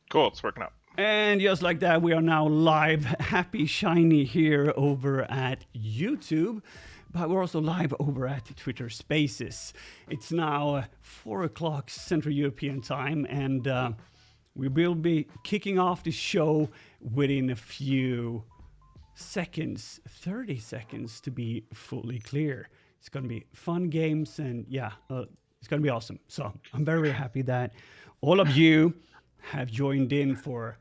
Cool, it's working out. And just like that, we are now live, happy, shiny here over at YouTube. But we're also live over at Twitter Spaces. It's now 4 o'clock Central European time, and we will be kicking off the show within a few seconds, 30 seconds to be fully clear. It's going to be fun games, and it's going to be awesome. So I'm very, very happy that all of you have joined in for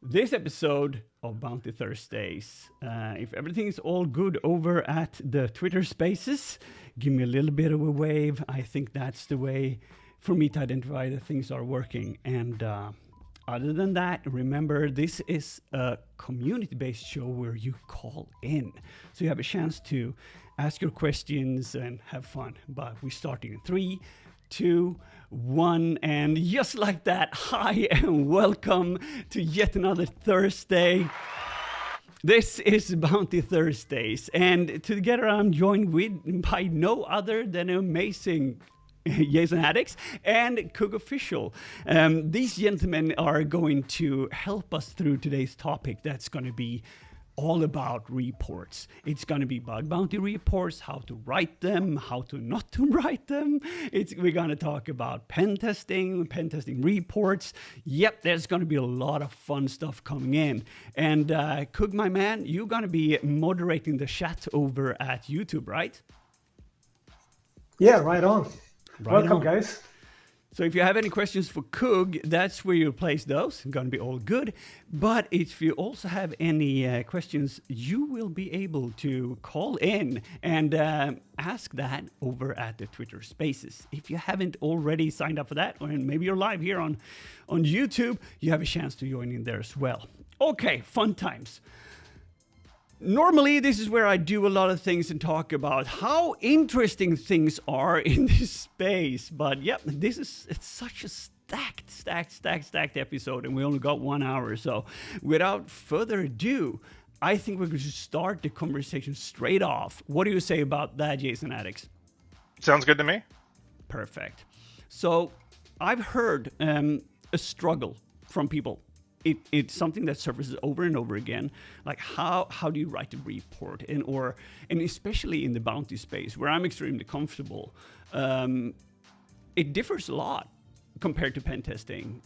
this episode of Bounty Thursdays. If everything is all good over at the Twitter Spaces, give me a little bit of a wave. I think that's the way for me to identify that things are working. And other than that, remember, this is a community-based show where you call in. So you have a chance to ask your questions and have fun. But we're starting in 3, 2, 1, and just like that, hi and welcome to yet another Thursday. This is Bounty Thursdays, and together I'm joined by no other than amazing Jason Haddix and KUGG official. These gentlemen are going to help us through today's topic. That's going to be all about reports. It's going to be bug bounty reports, how to write them, how to not to write them. We're going to talk about pen testing reports. Yep, there's going to be a lot of fun stuff coming in. And KUGG, my man, you're going to be moderating the chat over at YouTube, right? Yeah, right on. Welcome, on. guys. So if you have any questions for KUGG, that's where you place those. It's going to be all good. But if you also have any questions, you will be able to call in and ask that over at the Twitter Spaces. If you haven't already signed up for that, or maybe you're live here on YouTube, you have a chance to join in there as well. Okay, fun times. Normally, this is where I do a lot of things and talk about how interesting things are in this space. But yep, it's such a stacked episode, and we only got 1 hour. So without further ado, I think we're going to start the conversation straight off. What do you say about that, Jason Haddix? Sounds good to me. Perfect. So I've heard a struggle from people. It's something that surfaces over and over again, like how do you write a report, and especially in the bounty space where I'm extremely comfortable, it differs a lot compared to pen testing.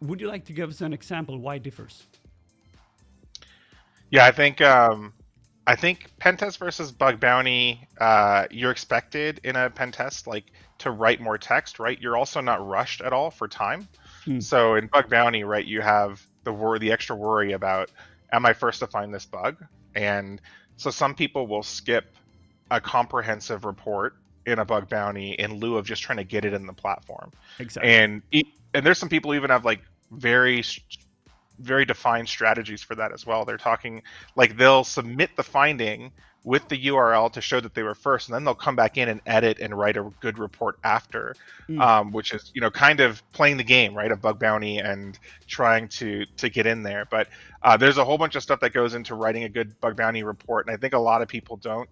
Would you like to give us an example why it differs? Yeah, I think pen test versus bug bounty, you're expected in a pen test to write more text, right? You're also not rushed at all for time. So in bug bounty, right, you have the extra worry about, am I first to find this bug? And so some people will skip a comprehensive report in a bug bounty in lieu of just trying to get it in the platform. Exactly. And there's some people who even have very defined strategies for that as well. They're talking they'll submit the finding with the URL to show that they were first, and then they'll come back in and edit and write a good report after, which is kind of playing the game, right, of bug bounty and trying to get in there. But there's a whole bunch of stuff that goes into writing a good bug bounty report, and I think a lot of people don't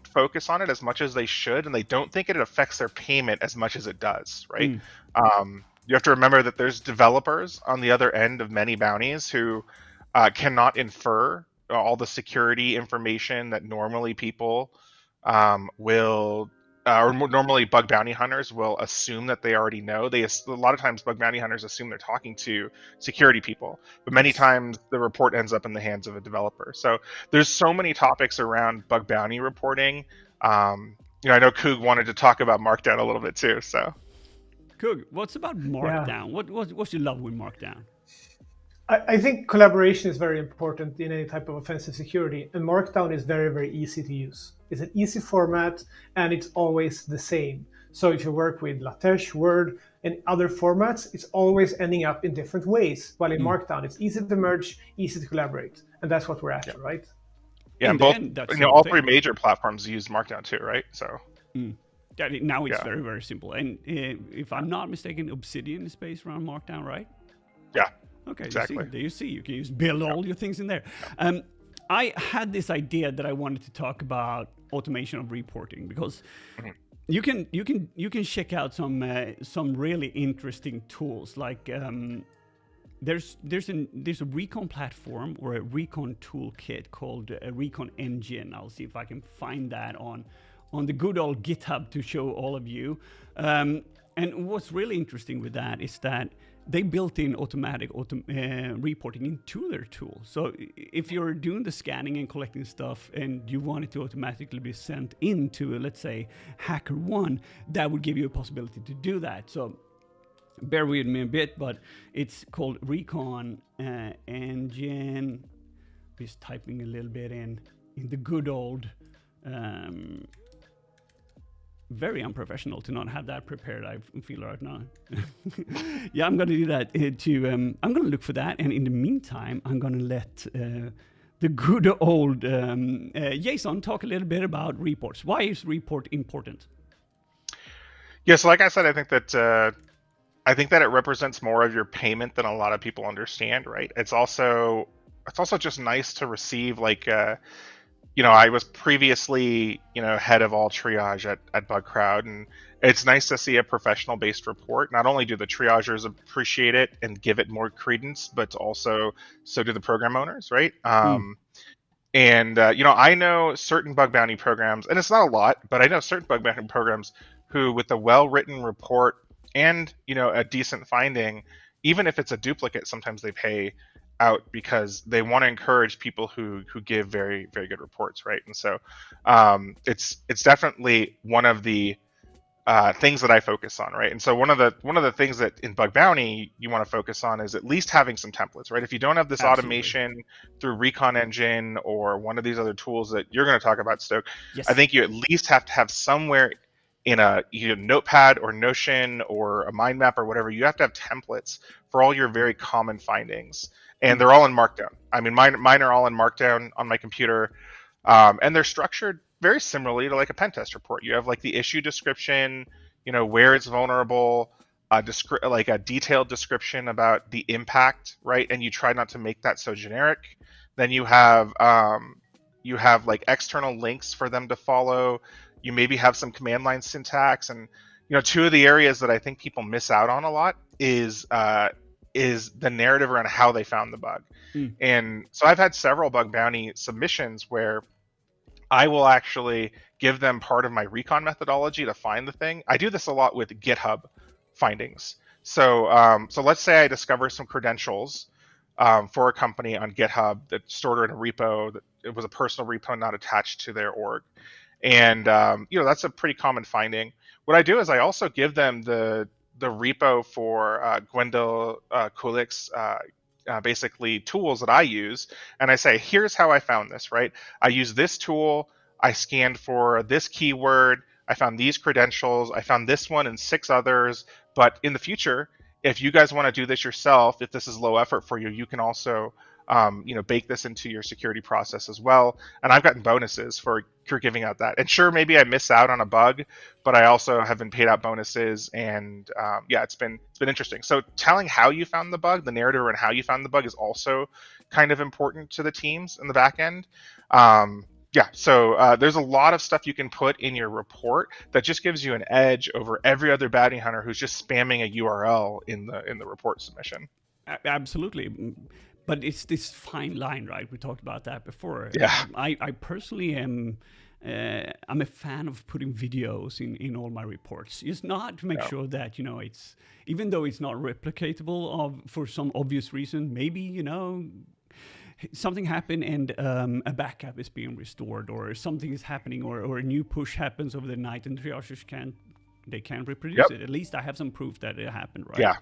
focus on it as much as they should, and they don't think it affects their payment as much as it does, right? You have to remember that there's developers on the other end of many bounties who cannot infer all the security information that normally people normally bug bounty hunters will assume that they already know. A lot of times bug bounty hunters assume they're talking to security people, but many times the report ends up in the hands of a developer. So there's so many topics around bug bounty reporting. I know KUGG wanted to talk about Markdown a little bit too. So KUGG, what's about Markdown? Yeah. What's your love with Markdown? I think collaboration is very important in any type of offensive security, and Markdown is very, very easy to use. It's an easy format, and it's always the same. So if you work with LaTeX, Word, and other formats, it's always ending up in different ways. While in Markdown, it's easy to merge, easy to collaborate, and that's what we're after, right? Yeah, all three major platforms use Markdown too, right? So now it's very, very simple. And if I'm not mistaken, Obsidian is based around Markdown, right? Yeah. Okay, exactly. You see, you can just build all your things in there. I had this idea that I wanted to talk about automation of reporting because you can check out some really interesting tools like. There's a Recon platform or a Recon toolkit called Recon Engine. I'll see if I can find that on the good old GitHub to show all of you. And what's really interesting with that is that they built in automatic reporting into their tool. So if you're doing the scanning and collecting stuff and you want it to automatically be sent into, let's say, HackerOne, that would give you a possibility to do that. So bear with me a bit, but it's called Recon Engine. Just typing a little bit in the good old, very unprofessional to not have that prepared. I feel right now. Yeah, I'm going to do that I'm going to look for that. And in the meantime, I'm going to let the good old Jason talk a little bit about reports. Why is report important? Yeah, so like I said, I think that it represents more of your payment than a lot of people understand, right? It's also just nice to receive, like, I was previously, head of all triage at BugCrowd, and it's nice to see a professional-based report. Not only do the triagers appreciate it and give it more credence, but also so do the program owners, right? And, I know certain bug bounty programs, and it's not a lot, but I know certain bug bounty programs who, with a well-written report and, a decent finding, even if it's a duplicate, sometimes they pay out because they want to encourage people who give very, very good reports, right? And so it's definitely one of the things that I focus on, right? And so one of the things that in bug bounty you want to focus on is at least having some templates, right? If you don't have this automation through Recon Engine or one of these other tools that you're going to talk about, STÖK, yes, I think you at least have to have somewhere in either Notepad or Notion or a mind map or whatever, you have to have templates for all your very common findings. And they're all in Markdown. I mean, mine are all in Markdown on my computer. And they're structured very similarly to like a pen test report. You have like the issue description, where it's vulnerable, like a detailed description about the impact, right? And you try not to make that so generic. Then you have like external links for them to follow. You maybe have some command line syntax, and two of the areas that I think people miss out on a lot is the narrative around how they found the bug. And so I've had several bug bounty submissions where I will actually give them part of my recon methodology to find the thing. I do this a lot with GitHub findings. So let's say I discover some credentials for a company on GitHub that stored in a repo, that it was a personal repo not attached to their org. And, that's a pretty common finding. What I do is I also give them the repo for Gwendol Kulik's basically tools that I use. And I say, here's how I found this, right? I use this tool. I scanned for this keyword. I found these credentials. I found this one and 6 others. But in the future, if you guys want to do this yourself, if this is low effort for you, you can also bake this into your security process as well. And I've gotten bonuses for giving out that. And sure, maybe I miss out on a bug, but I also have been paid out bonuses. And it's been interesting. So telling how you found the bug, the narrative and how you found the bug is also kind of important to the teams in the back end. So there's a lot of stuff you can put in your report that just gives you an edge over every other bounty hunter who's just spamming a URL in the report submission. Absolutely. But it's this fine line, right? We talked about that before. Yeah. I personally am I'm a fan of putting videos in all my reports. Just not to make sure that, it's, even though it's not replicatable for some obvious reason, maybe, something happened and a backup is being restored, or something is happening, or a new push happens over the night and the triagers can't reproduce it. At least I have some proof that it happened, right? Yeah.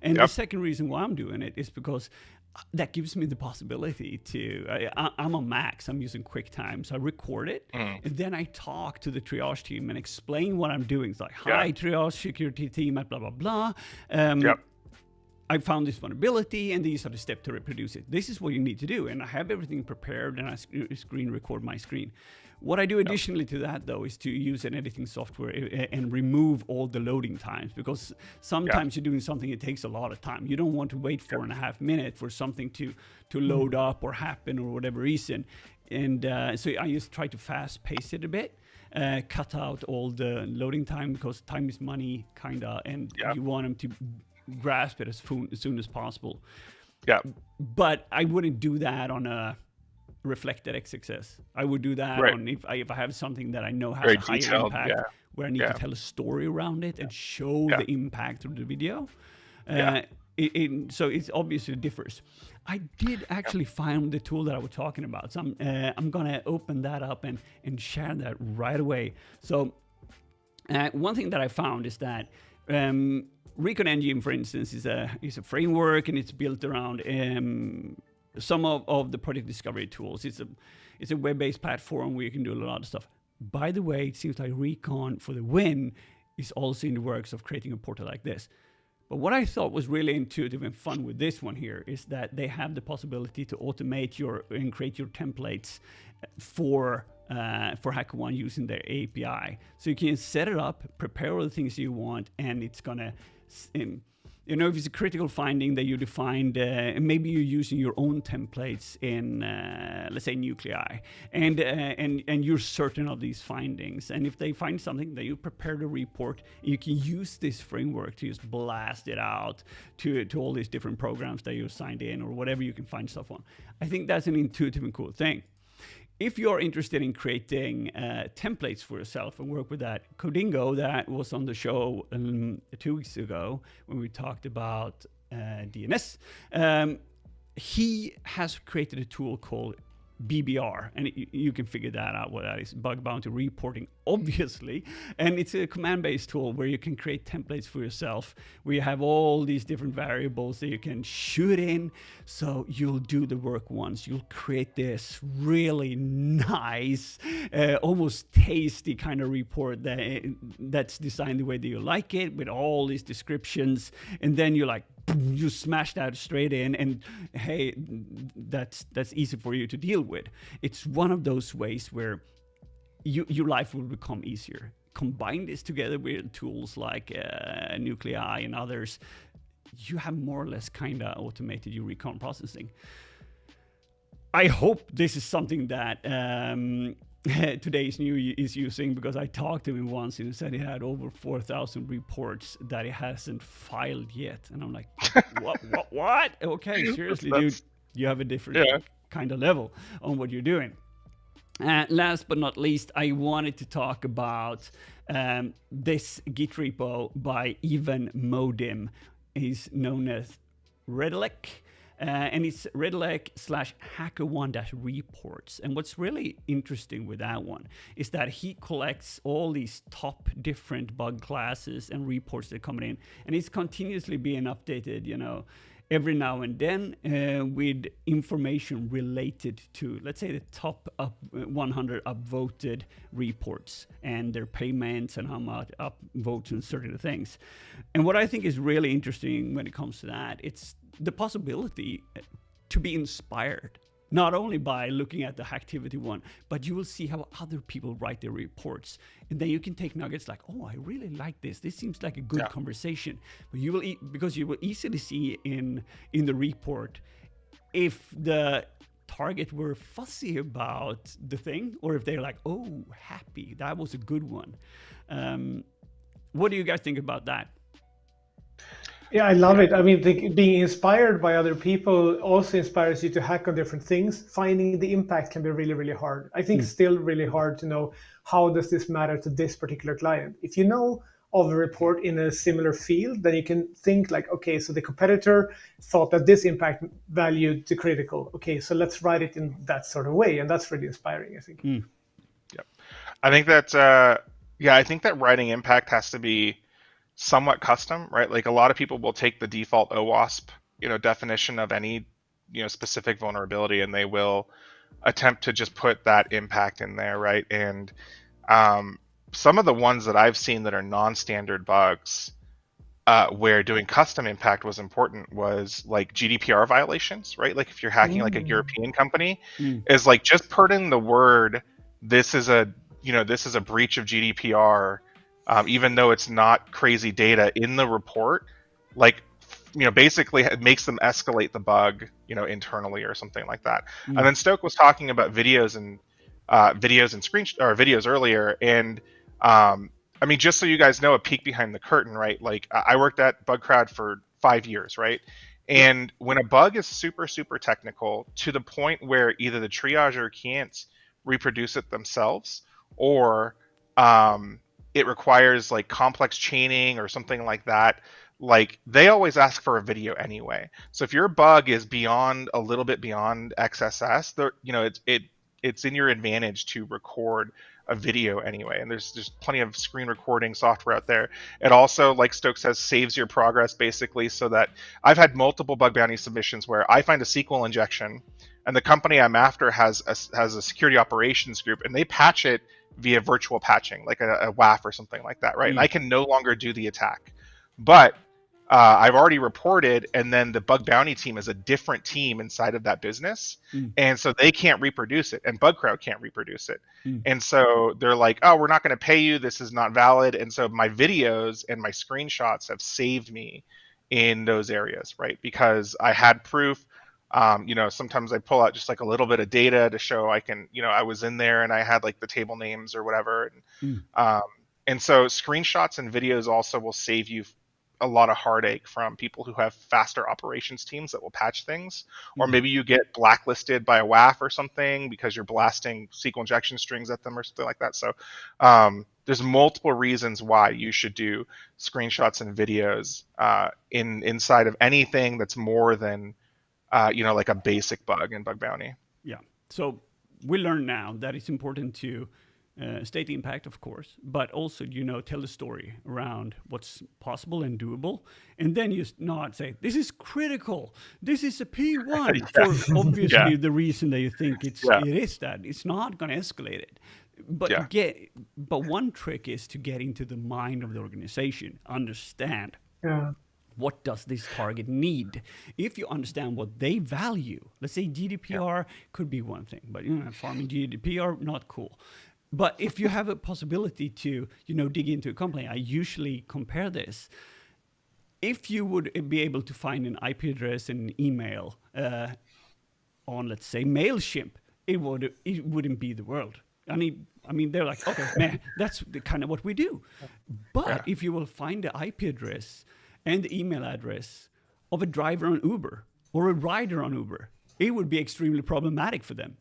And the second reason why I'm doing it is because that gives me the possibility to, I'm on Macs, I'm using QuickTime, so I record it, and then I talk to the triage team and explain what I'm doing. It's like, hi, triage security team at blah, blah, blah. I found this vulnerability, and these are the steps to reproduce it. This is what you need to do, and I have everything prepared, and I screen record my screen. What I do additionally to that, though, is to use an editing software and remove all the loading times, because sometimes you're doing something, it takes a lot of time. You don't want to wait 4.5 minutes for something to load up or happen or whatever reason. And so I just try to fast pace it a bit. cut out all the loading time, because time is money, kinda, and you want them to grasp it as soon as possible. Yeah. But I wouldn't do that on a reflected XXS. I would do that on if I have something that I know has Very a higher detailed, impact, where I need to tell a story around it and show the impact of the video. So it obviously differs. I did actually find the tool that I was talking about. So I'm gonna open that up and share that right away. So one thing that I found is that Recon Engine, for instance, is a framework, and it's built around some of the project discovery tools. It's a web-based platform where you can do a lot of stuff. By the way, it seems like Recon for the win is also in the works of creating a portal like this. But what I thought was really intuitive and fun with this one here is that they have the possibility to automate and create your templates for HackerOne using their API. So you can set it up, prepare all the things you want, and it's gonna, if it's a critical finding that you defined, and maybe you're using your own templates in, let's say, nuclei, and you're certain of these findings. And if they find something, that you prepare the report, you can use this framework to just blast it out to all these different programs that you signed in or whatever you can find stuff on. I think that's an intuitive and cool thing. If you're interested in creating templates for yourself and work with that, Codingo, that was on the show 2 weeks ago when we talked about DNS, he has created a tool called BBR, and you can figure that out, what that is, bug bounty reporting, obviously. And it's a command-based tool where you can create templates for yourself, where you have all these different variables that you can shoot in. So you'll do the work once, you'll create this really nice, almost tasty kind of report that's designed the way that you like it, with all these descriptions, and then you're like, you smash that straight in, and hey, that's easy for you to deal with. It's one of those ways where your life will become easier. Combine this together with tools like Nuclei and others, you have more or less kind of automated your recon processing. I hope this is something that Today's New is using, because I talked to him once and he said he had over 4,000 reports that he hasn't filed yet. And I'm like, what? Okay, seriously, dude, you have a different kind of level on what you're doing. Last but not least, I wanted to talk about this Git repo by Ivan Modim. He's known as Redlek. And it's redlek/HackerOne-reports. And what's really interesting with that one is that he collects all these top different bug classes and reports that come in, and it's continuously being updated, every now and then with information related to, let's say, the top 100 upvoted reports and their payments and how much upvotes and certain things. And what I think is really interesting when it comes to that, it's the possibility to be inspired, not only by looking at the Hacktivity one, but you will see how other people write their reports. And then you can take nuggets like, oh, I really like this. This seems like a good conversation. But you will, because you will easily see in the report if the target were fussy about the thing, or if they're like, oh, happy, that was a good one. What do you guys think about that? Yeah, I love it. I mean, being inspired by other people also inspires you to hack on different things. Finding the impact can be really, really hard. I think still really hard to know, how does this matter to this particular client? If you know of a report in a similar field, then you can think like, okay, so the competitor thought that this impact valued to critical. Okay, so let's write it in that sort of way. And that's really inspiring, I think. Yep. I think that, I think that writing impact has to be somewhat custom, right? Like a lot of people will take the default OWASP, definition of any, specific vulnerability, and they will attempt to just put that impact in there, right? And some of the ones that I've seen that are non-standard bugs, where doing custom impact was important, was like GDPR violations, right? Like if you're hacking like a European company, is like just put in the word, this is a breach of GDPR. Even though it's not crazy data in the report, like, basically it makes them escalate the bug, internally or something like that. And then STÖK was talking about videos and videos and videos earlier, and I mean, just so you guys know, a peek behind the curtain, right? Like I worked at BugCrowd for 5 years, right? And when a bug is super, super technical to the point where either the triager can't reproduce it themselves, or it requires like complex chaining or something like that, like they always ask for a video anyway. So if your bug is beyond a little bit beyond XSS, it's in your advantage to record a video anyway. And there's plenty of screen recording software out there. It also, like STÖK says, saves your progress basically, so that I've had multiple bug bounty submissions where I find a SQL injection and the company I'm after has a security operations group, and they patch it via virtual patching, like a WAF or something like that, right? And I can no longer do the attack. But I've already reported, and then the bug bounty team is a different team inside of that business, and so they can't reproduce it, and BugCrowd can't reproduce it, and so they're like, "Oh, we're not going to pay you. This is not valid." And so my videos and my screenshots have saved me in those areas, right? Because I had proof. Sometimes I pull out just like a little bit of data to show I can, I was in there and I had like the table names or whatever, and so screenshots and videos also will save you a lot of heartache from people who have faster operations teams that will patch things, or maybe you get blacklisted by a WAF or something because you're blasting SQL injection strings at them or something like that. So there's multiple reasons why you should do screenshots and videos inside of anything that's more than like a basic bug in bug bounty. Yeah. So we learn now that it's important to state the impact, of course, but also, tell the story around what's possible and doable. And then you not say, this is critical. This is a P1 for obviously the reason that you think it is that. It's not going to escalate it. But one trick is to get into the mind of the organization, understand what does this target need. If you understand what they value, let's say GDPR could be one thing, but farming GDPR, not cool. But if you have a possibility to, dig into a company, I usually compare this. If you would be able to find an IP address and an email on, let's say, MailChimp, it wouldn't be the world. I mean, they're like, okay, man, that's kind of what we do. But if you will find the IP address and the email address of a driver on Uber or a rider on Uber, it would be extremely problematic for them.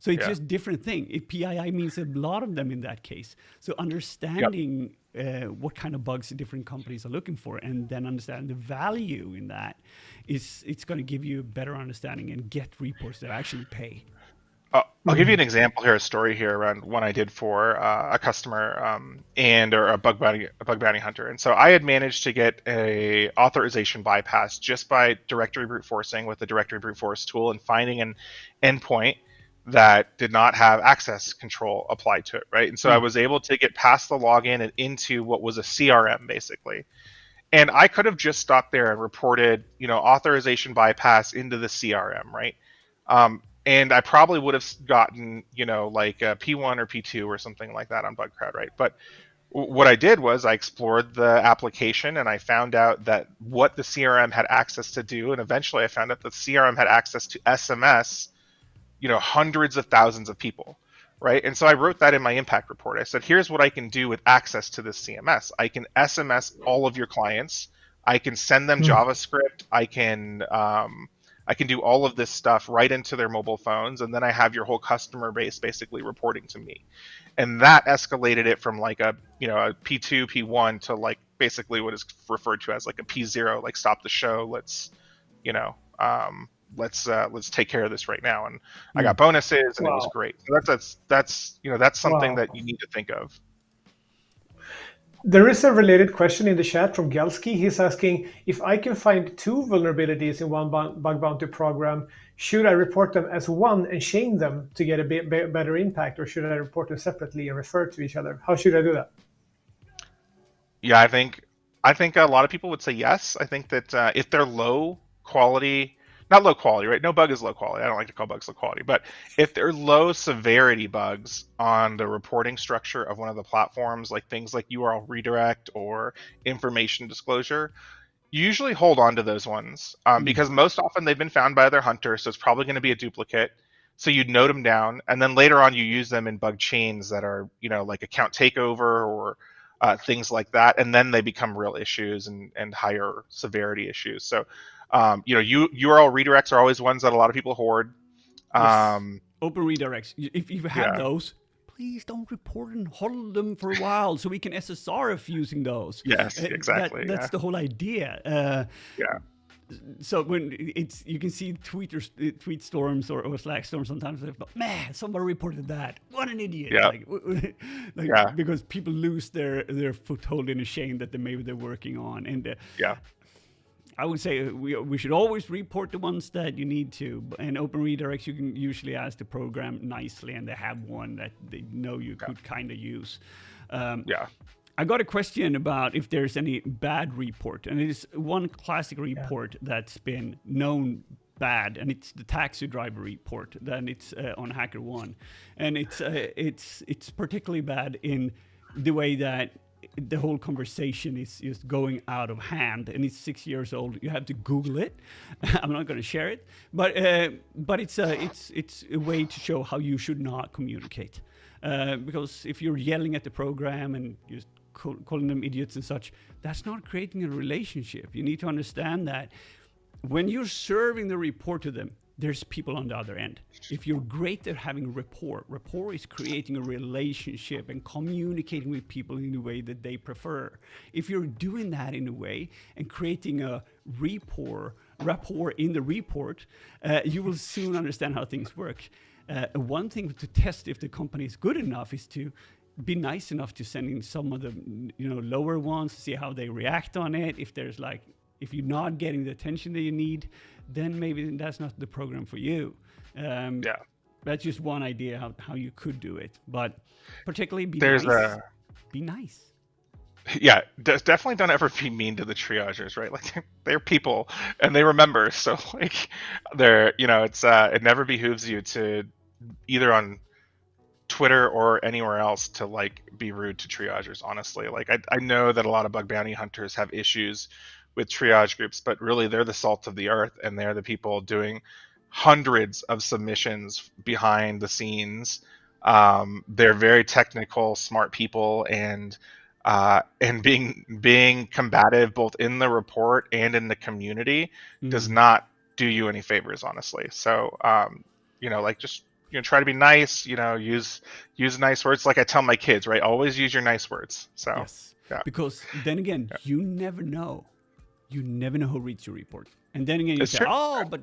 So it's just different thing. PII means a lot of them in that case. So understanding what kind of bugs different companies are looking for, and then understand the value in that, it's going to give you a better understanding and get reports that actually pay. I'll give you an example here, a story here around one I did for a customer or a bug bounty hunter. And so I had managed to get a authorization bypass just by directory brute forcing with the directory brute force tool and finding an endpoint that did not have access control applied to it, right? And so I was able to get past the login and into what was a CRM basically. And I could have just stopped there and reported, authorization bypass into the CRM, right? And I probably would have gotten, like a P1 or P2 or something like that on BugCrowd, right? But what I did was I explored the application and I found out that what the CRM had access to do, and eventually I found out that the CRM had access to SMS, hundreds of thousands of people, right? And so I wrote that in my impact report. I said, here's what I can do with access to this CMS. I can SMS all of your clients. I can send them JavaScript. I can do all of this stuff right into their mobile phones, and then I have your whole customer base basically reporting to me. And that escalated it from like a P2, P1 to like basically what is referred to as like a P0, like stop the show. Let's take care of this right now. And I got bonuses, and it was great. So that's something that you need to think of. There is a related question in the chat from Gelski. He's asking, if I can find two vulnerabilities in one bug bounty program, should I report them as one and chain them to get a better impact, or should I report them separately and refer to each other? How should I do that? Yeah, I think a lot of people would say yes. I think that if they're low quality, not low quality, right? No bug is low quality. I don't like to call bugs low quality, but if they're low severity bugs on the reporting structure of one of the platforms, like things like URL redirect or information disclosure, you usually hold on to those ones because most often they've been found by other hunters, so it's probably going to be a duplicate. So you note them down, and then later on you use them in bug chains that are, like account takeover or things like that, and then they become real issues and higher severity issues. So, URL redirects are always ones that a lot of people hoard. Yes. Open redirects. If you have Yeah. those, please don't report and hold them for a while so we can SSRF using those. Yes, exactly. That's the whole idea. Yeah. So when you can see tweet storms or Slack storms sometimes. Man, somebody reported that. What an idiot! Yeah. Like because people lose their foothold in a chain that maybe they're working on, and Yeah. I would say we should always report the ones that you need to. And open redirects, you can usually ask the program nicely, and they have one that they know you could kind of use. I got a question about if there's any bad report, and it is one classic report that's been known bad, and it's the taxi driver report. Then it's on HackerOne, and it's particularly bad in the way that the whole conversation is just going out of hand, and it's 6 years old. You have to Google it. I'm not going to share it, but it's a way to show how you should not communicate. Because if you're yelling at the program and just calling them idiots and such, that's not creating a relationship. You need to understand that when you're serving the report to them, there's people on the other end. If you're great at having rapport is creating a relationship and communicating with people in a way that they prefer. If you're doing that in a way and creating a rapport in the report, you will soon understand how things work. One thing to test if the company is good enough is to be nice enough to send in some of the lower ones, see how they react on it. If you're not getting the attention that you need, then maybe that's not the program for you. That's just one idea how you could do it. But particularly be nice. Yeah, definitely don't ever be mean to the triagers, right? Like they're people and they remember. So like it never behooves you to either on Twitter or anywhere else to like be rude to triagers, honestly. Like I know that a lot of bug bounty hunters have issues with triage groups, but really they're the salt of the earth, and they're the people doing hundreds of submissions behind the scenes. They're very technical, smart people, and being combative both in the report and in the community does not do you any favors, honestly. So just try to be nice, use nice words. Like I tell my kids, right? Always use your nice words. So yes. Because then again, you never know who reads your report. And then again, you say, but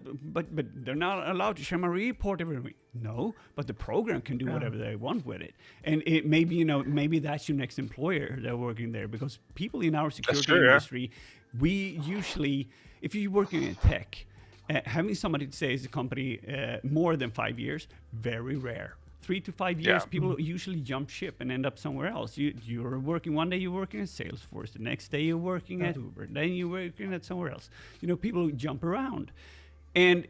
they're not allowed to share my report every week. No, but the program can do whatever they want with it. And it maybe that's your next employer that are working there, because people in our security industry, we usually, if you're working in tech, having somebody say is a company more than 5 years, very rare. 3 to 5 years, people usually jump ship and end up somewhere else. You're working one day, you're working at Salesforce, the next day you're working at Uber, then you're working at somewhere else. People jump around, and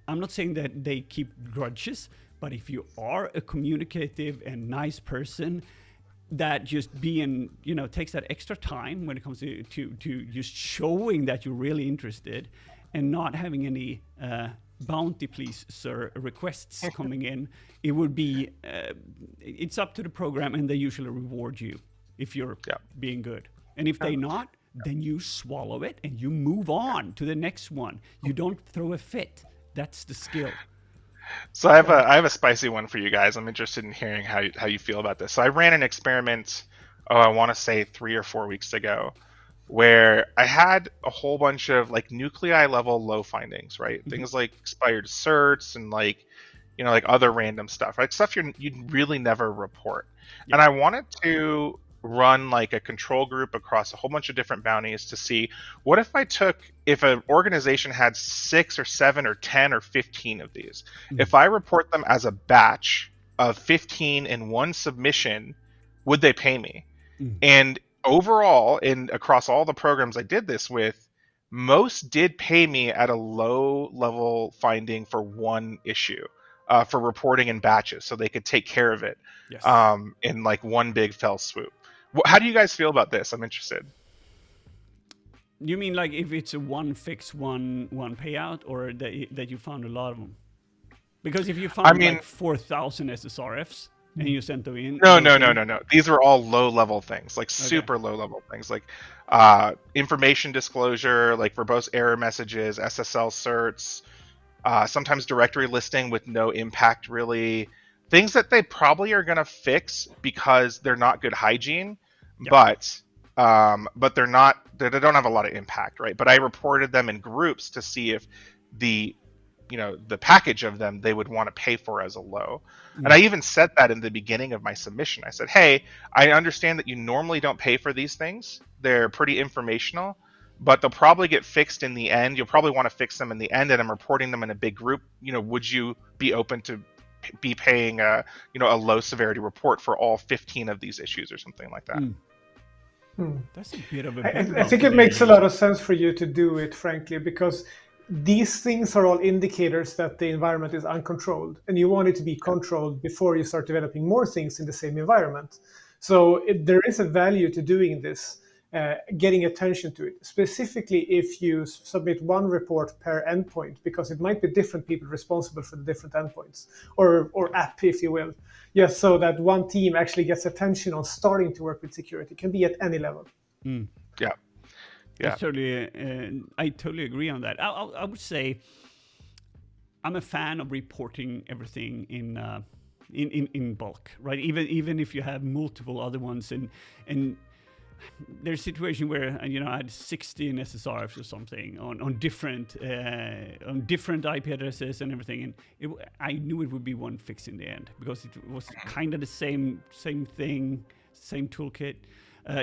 I'm not saying that they keep grudges, but if you are a communicative and nice person, that just takes that extra time when it comes to just showing that you're really interested, and not having any bounty please sir requests coming in, it would be it's up to the program, and they usually reward you if you're being good. And if they not, then you swallow it and you move on to the next one. You don't throw a fit. That's the skill. So I have a spicy one for you guys. I'm interested in hearing how you feel about this. So I ran an experiment, I want to say 3 or 4 weeks ago, where I had a whole bunch of like nuclei level low findings, right? Mm-hmm. Things like expired certs and like other random stuff, like stuff you'd really never report. And I wanted to run like a control group across a whole bunch of different bounties to see what if an organization had 6 or 7 or 10 or 15 of these, if I report them as a batch of 15 in one submission, would they pay me? And overall, across all the programs I did this with, most did pay me at a low level finding for one issue, for reporting in batches, so they could take care of it in like one big fell swoop. How do you guys feel about this? I'm interested. You mean like if it's a one fix, one payout, or that you found a lot of them? Because if you I found mean, like 4,000 SSRFs and you sent them in, no, those no, no, in, no, no. These are all low-level things, like okay, super low-level things, like information disclosure, like verbose error messages, SSL certs, sometimes directory listing with no impact really. Things that they probably are going to fix because they're not good hygiene, yeah, but they're not. They don't have a lot of impact, right? But I reported them in groups to see if the the package of them they would want to pay for as a low. And I even said that in the beginning of my submission. I said, hey, I understand that you normally don't pay for these things. They're pretty informational, but they'll probably get fixed in the end. You'll probably want to fix them in the end, and I'm reporting them in a big group. Would you be open to be paying a low severity report for all 15 of these issues or something like that? that's a bit of a I, big I bump think in it the makes a night. lot of sense for you to do it, frankly, because these things are all indicators that the environment is uncontrolled, and you want it to be controlled before you start developing more things in the same environment. So there is a value to doing this, getting attention to it, specifically if you submit one report per endpoint, because it might be different people responsible for the different endpoints or app, if you will. Just so that one team actually gets attention on starting to work with security. It can be at any level. Yeah, yeah, I totally agree on that. I would say I'm a fan of reporting everything in bulk, right? Even if you have multiple other ones, and there's a situation where I had 16 SSRFs or something on different IP addresses and everything, and I knew it would be one fix in the end because it was kind of the same thing, same toolkit,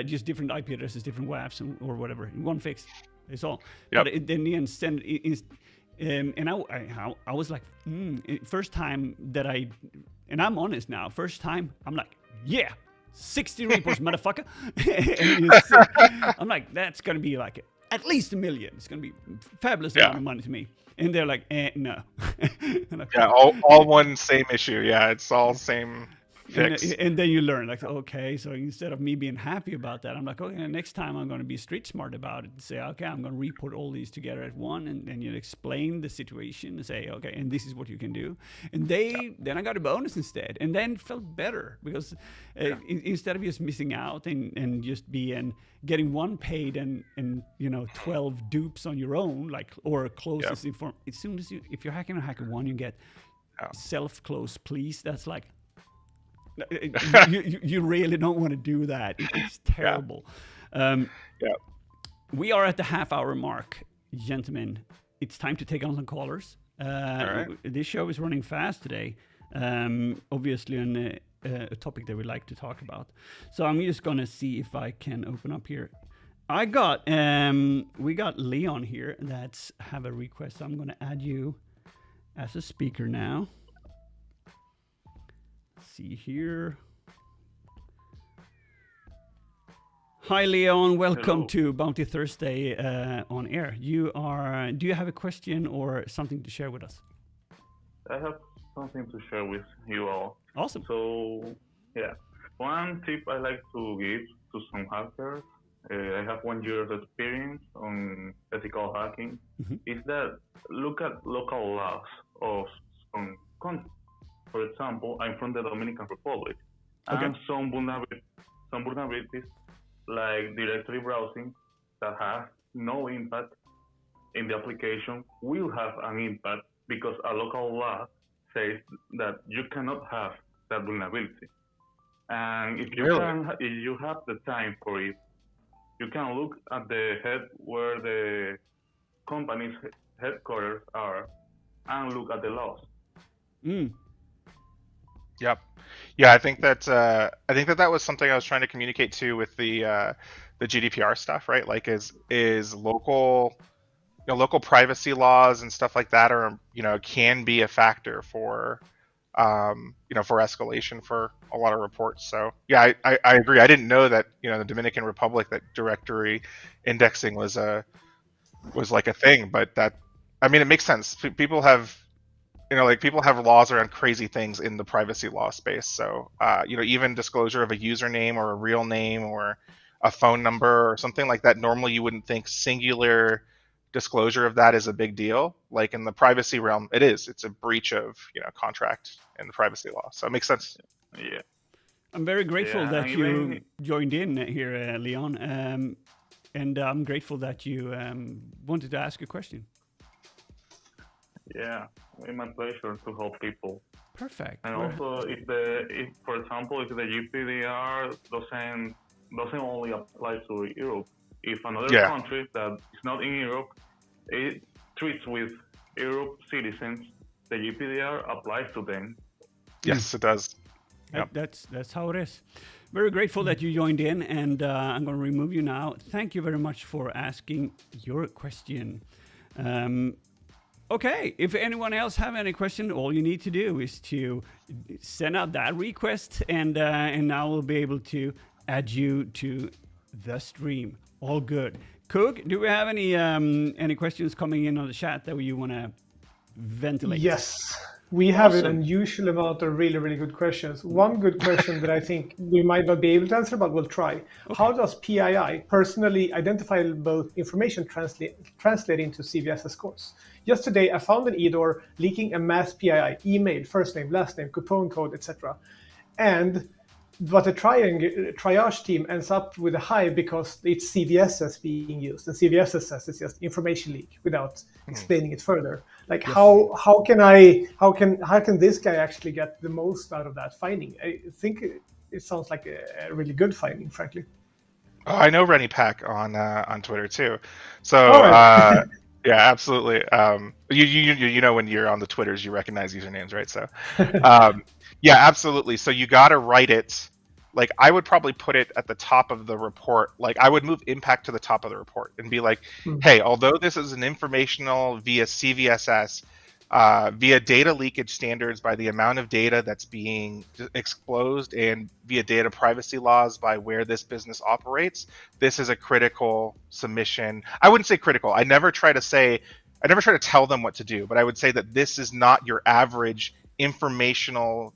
just different IP addresses, different WAFs or whatever. One fix, it's all. Yep. But in the end, and I was like, first time that and I'm honest now, first time I'm like, yeah, 60 reports, motherfucker. And I'm like, that's going to be like at least $1 million. It's going to be fabulous amount of money to me. And they're like, no. Yeah, all one same issue. Yeah, it's all same fix. And then you learn, like, okay, so instead of me being happy about that, I'm like, okay, next time I'm going to be street smart about it and say, okay, I'm going to report all these together at one, and then you explain the situation and say, okay, and this is what you can do. And then I got a bonus instead, and then felt better because instead of just missing out and just getting one paid and 12 dupes on your own, like, or closes as soon as if you're hacking a hacker one, you get self-close, please. That's like, you really don't want to do that. It's terrible. We are at the half-hour mark, gentlemen. It's time to take on some callers. Right. This show is running fast today, obviously on a topic that we like to talk about. So I'm just gonna see if I can open up here. We got Leon here that's have a request. So I'm gonna add you as a speaker now. See here. Hi Leon, welcome Hello. to Bounty Thursday on air. Do you have a question or something to share with us? I have something to share with you all. Awesome. So, yeah, one tip I like to give to some hackers, I have 1 year of experience on ethical hacking, is that look at local laws of some countries. For example, I'm from the Dominican Republic, and some vulnerabilities like directory browsing that have no impact in the application will have an impact because a local law says that you cannot have that vulnerability. And if you have the time for it, you can look at the head where the company's headquarters are and look at the laws. Yep. Yeah, I think that was something I was trying to communicate to with the GDPR stuff, right? Like, is local privacy laws and stuff like that are can be a factor for for escalation for a lot of reports. So yeah, I agree. I didn't know that the Dominican Republic that directory indexing was like a thing, but it makes sense. People have people have laws around crazy things in the privacy law space. So, even disclosure of a username or a real name or a phone number or something like that, normally you wouldn't think singular disclosure of that is a big deal. Like in the privacy realm, it's a breach of contract and the privacy law. So it makes sense. Yeah. I'm very grateful that and you even- joined in here, Leon, and I'm grateful that you wanted to ask a question. Yeah, it's my pleasure to help people. Perfect. And We're- also, for example, if the GDPR doesn't only apply to Europe, if another Yeah. country that is not in Europe, it treats with Europe citizens, the GDPR applies to them. Yes, it does. that- Yep. that's how it is. Very grateful that you joined in, and I'm going to remove you now. Thank you very much for asking your question. Okay, if anyone else have any question, all you need to do is to send out that request, and now we'll be able to add you to the stream. All good. KUGG, do we have any questions coming in on the chat that you want to ventilate? Yes, we have Awesome. an unusual amount of really, really good questions. One good question that I think we might not be able to answer, but we'll try. How does PII, personally identifiable information, translate into CVSS scores? Just today, I found an EDOR leaking a mass PII, email, first name, last name, coupon code, etc. But the triage team ends up with a high because it's CVSS being used, and CVSS says it's just information leak without explaining it further. Like how can this guy actually get the most out of that finding? I think it sounds like a really good finding, frankly. Oh, I know Rennie Pack on Twitter too. So right. yeah, absolutely. You know when you're on the Twitters, you recognize usernames, right? So yeah, absolutely. So you got to write it. Like I would probably put it at the top of the report. Like I would move impact to the top of the report and be like, hey, although this is an informational via CVSS, via data leakage standards by the amount of data that's being exposed and via data privacy laws by where this business operates, this is a critical submission. I wouldn't say critical. I never try to tell them what to do, but I would say that this is not your average information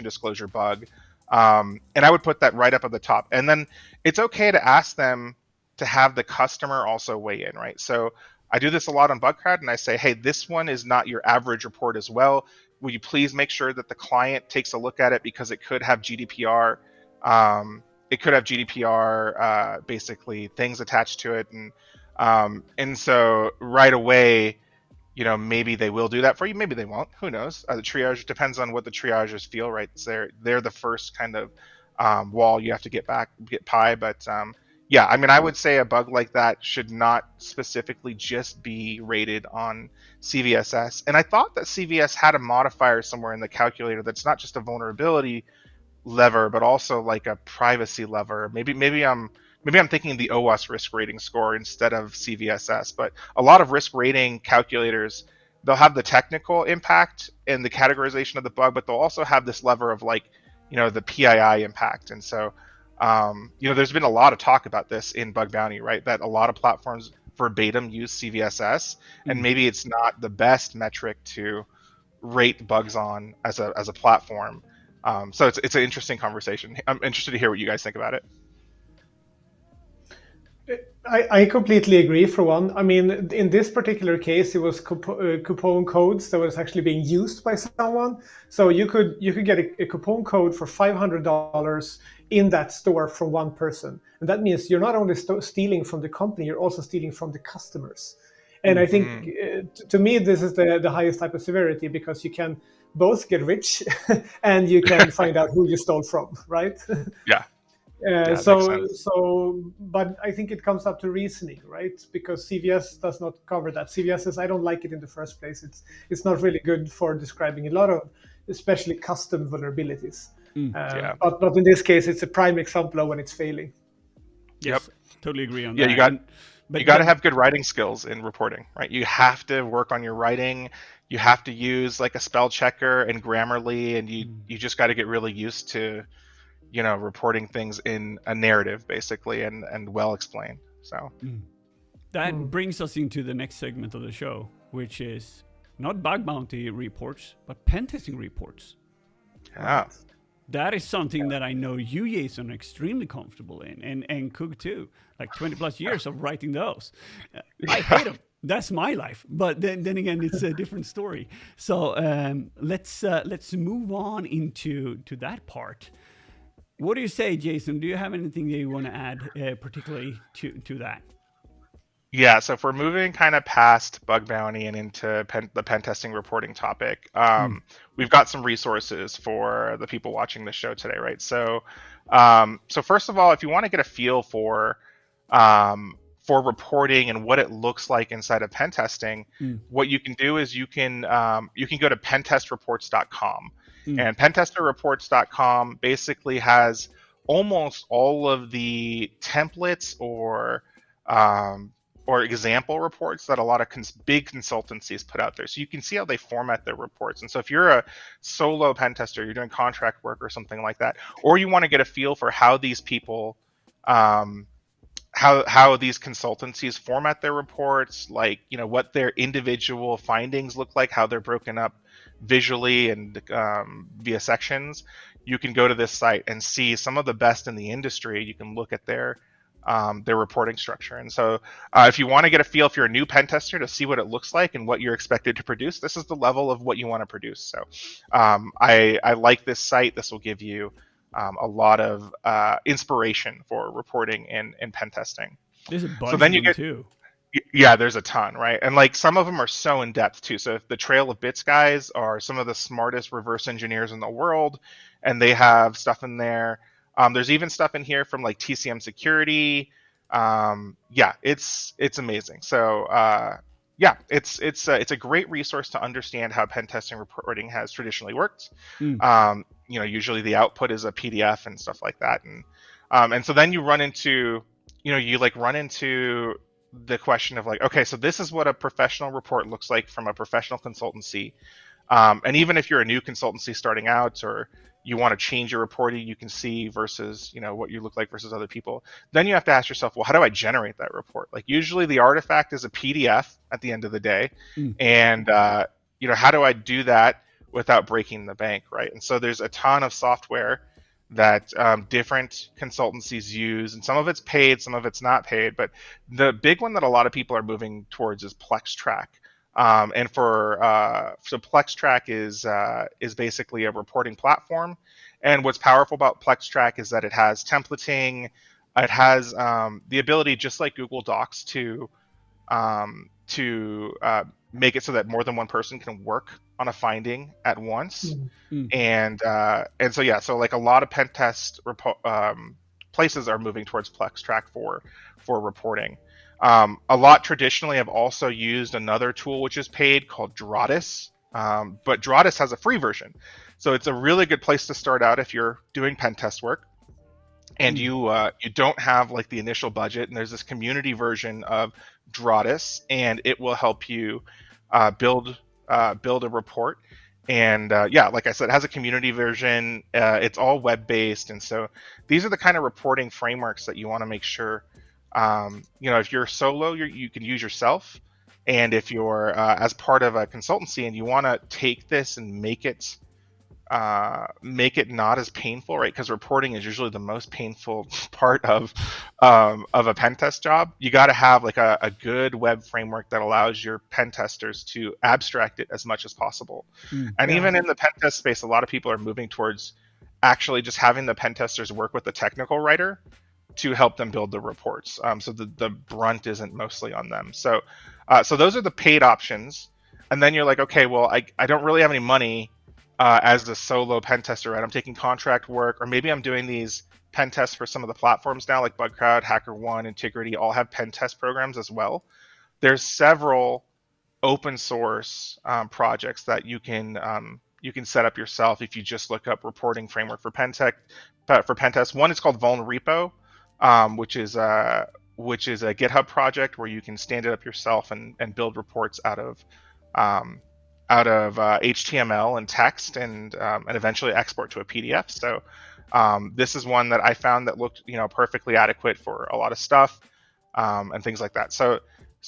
disclosure bug. And I would put that right up at the top. And then it's okay to ask them to have the customer also weigh in, right? So I do this a lot on BugCrowd, and I say, hey, this one is not your average report as well. Will you please make sure that the client takes a look at it, because it could have GDPR. Basically things attached to it, and so right away, maybe they will do that for you. Maybe they won't. Who knows? The triage depends on what the triagers feel, right? They're the first kind of wall you have to get by. But yeah, I mean, I would say a bug like that should not specifically just be rated on CVSS. And I thought that CVS had a modifier somewhere in the calculator that's not just a vulnerability lever, but also like a privacy lever. Maybe I'm thinking the OWASP risk rating score instead of CVSS. But a lot of risk rating calculators, they'll have the technical impact and the categorization of the bug, but they'll also have this lever of like, the PII impact. And so, there's been a lot of talk about this in Bug Bounty, right? That a lot of platforms verbatim use CVSS, and maybe it's not the best metric to rate bugs on as a platform. So it's an interesting conversation. I'm interested to hear what you guys think about it. I completely agree. For one, I mean, in this particular case, it was coupon codes that was actually being used by someone. So you could get a coupon code for $500 in that store from one person, and that means you're not only stealing from the company, you're also stealing from the customers. And I think, to me, this is the highest type of severity, because you can both get rich and you can find out who you stole from, right? Yeah. But I think it comes up to reasoning, right? Because CVS does not cover that. CVS says, I don't like it in the first place. It's not really good for describing a lot of, especially custom vulnerabilities. But in this case, it's a prime example of when it's failing. Yes, totally agree on that. You got to have good writing skills in reporting, right? You have to work on your writing. You have to use like a spell checker and Grammarly, and you just got to get really used to reporting things in a narrative, basically, and well explained. So that brings us into the next segment of the show, which is not bug bounty reports, but pentesting reports. Yeah. That is something that I know you, Jason, are extremely comfortable in, and KUGG too. Like 20 plus years of writing those. I hate them. That's my life, but then again, it's a different story. So let's move on into that part. What do you say, Jason? Do you have anything that you want to add, particularly to that? Yeah, so if we're moving kind of past bug bounty and into the pen testing reporting topic, we've got some resources for the people watching the show today, right? So, so first of all, if you want to get a feel for reporting and what it looks like inside of pen testing, what you can do is you can go to pentestreports.com, and pentesterreports.com basically has almost all of the templates or example reports that a lot of big consultancies put out there. So you can see how they format their reports. And so if you're a solo pen tester, you're doing contract work or something like that, or you want to get a feel for how these people, how these consultancies format their reports, like, you know, what their individual findings look like, how they're broken up visually and via sections, you can go to this site and see some of the best in the industry. You can look at their reporting structure. And so if you want to get a feel, if you're a new pen tester, to see what it looks like and what you're expected to produce, this is the level of what you want to produce. So I like this site. This will give you a lot of inspiration for reporting in pen testing. There's a bunch so then you of them get too. Yeah, there's a ton, right? And like some of them are so in depth too. So if the Trail of Bits guys are some of the smartest reverse engineers in the world, and they have stuff in there. There's even stuff in here from like TCM Security. Yeah, it's amazing. So yeah, it's a great resource to understand how pen testing reporting has traditionally worked. You know, usually the output is a PDF and stuff like that, and so then you run into, you know, run into the question of like, okay, so this is what a professional report looks like from a professional consultancy. And even if you're a new consultancy starting out, or you want to change your reporting, you can see versus, you know, what you look like versus other people. Then you have to ask yourself, well, how do I generate that report? Like usually the artifact is a PDF at the end of the day. And, you know, how do I do that without breaking the bank, right? And so there's a ton of software that different consultancies use, and some of it's paid, some of it's not paid. But the big one that a lot of people are moving towards is PlexTrack. And so PlexTrack is basically a reporting platform. And what's powerful about PlexTrack is that it has templating. It has the ability, just like Google Docs, to make it so that more than one person can work on a finding at once. And so yeah, so like a lot of pen test places are moving towards PlexTrack for reporting. A lot traditionally have also used another tool which is paid called Drotis, but Drotis has a free version. So it's a really good place to start out if you're doing pen test work and you don't have like the initial budget. And there's this community version of Drotis, and it will help you build a report. And yeah, like I said, it has a community version. It's all web-based. And so these are the kind of reporting frameworks that you want to make sure, you know, if you're solo, you can use yourself. And if you're as part of a consultancy and you want to take this and make it not as painful, right? Because reporting is usually the most painful part of a pen test job. You got to have like a good web framework that allows your pen testers to abstract it as much as possible. And even in the pen test space, a lot of people are moving towards actually just having the pen testers work with the technical writer to help them build the reports. So the brunt isn't mostly on them. So those are the paid options. And then you're like, okay, well, I don't really have any money as a solo pen tester, right? I'm taking contract work, or maybe I'm doing these pen tests for some of the platforms now, like BugCrowd, HackerOne, Integrity, all have pen test programs as well. There's several open source projects that you can set up yourself if you just look up reporting framework for pen test. One is called Vulnrepo, which is a GitHub project where you can stand it up yourself and build reports out of HTML and text, and eventually export to a PDF. So this is one that I found that looked, you know, perfectly adequate for a lot of stuff and things like that. So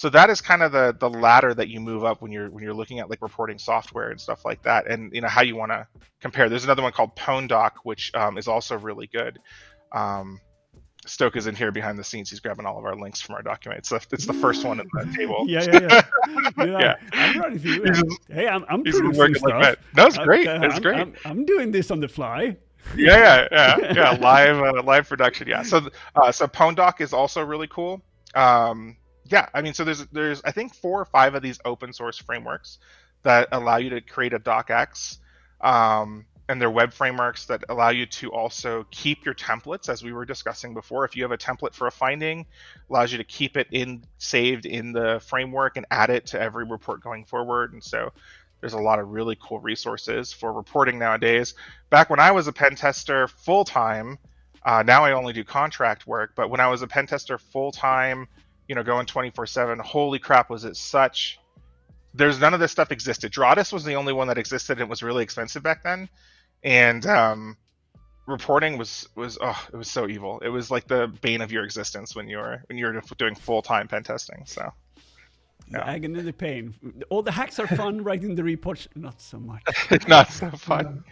that is kind of the ladder that you move up when you're looking at like reporting software and stuff like that, and you know how you want to compare. There's another one called PwnDoc, which is also really good. STÖK is in here behind the scenes. He's grabbing all of our links from our document. It's the first one in the table. Yeah. I'm running through. Hey, I'm He's been producing working stuff. like that. No, it's great. It's great. I'm doing this on the fly. Yeah. Live production. Yeah. So PwnDoc is also really cool. Yeah. I mean, so there's I think 4 or 5 of these open source frameworks that allow you to create a docx. And they're web frameworks that allow you to also keep your templates, as we were discussing before. If you have a template for a finding, allows you to keep it saved in the framework and add it to every report going forward. And so there's a lot of really cool resources for reporting nowadays. Back when I was a pen tester full-time, now I only do contract work, but when I was a pen tester full-time, going 24/7, holy crap, was it such... There's none of this stuff existed. Dratis was the only one that existed, and it was really expensive back then. And reporting was it was so evil. It was like the bane of your existence when you're doing full-time pen testing. So the agony and the pain. All the hacks are fun, writing the reports not so much. Not so fun.